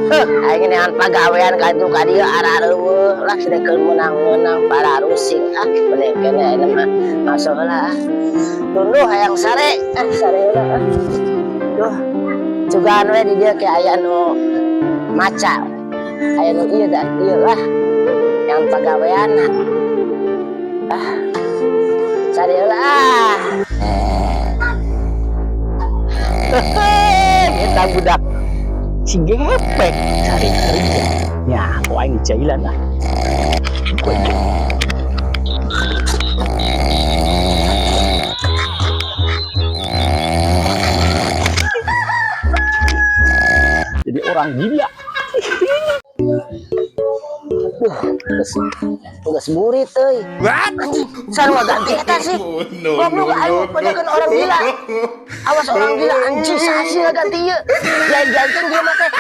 Aing dengan pagawean ka itu ka dieu arareueuh lah sidekeun menang-menang para rusing mending kene ayeuna mah masuk heula tunduh hayang sare sare heula duh cugaan we di dieu ke aya nu maca aya nu ieu da ieu yang pagawean sare heula kita budak si gepek cari kerja ya kok aing jailan lah jadi orang gila tugas murid euy anjing sarua ganti eta sih goblok aing padahal orang gila awas orang gila anjing saha sih ganti ieu lain jantung dia mah teh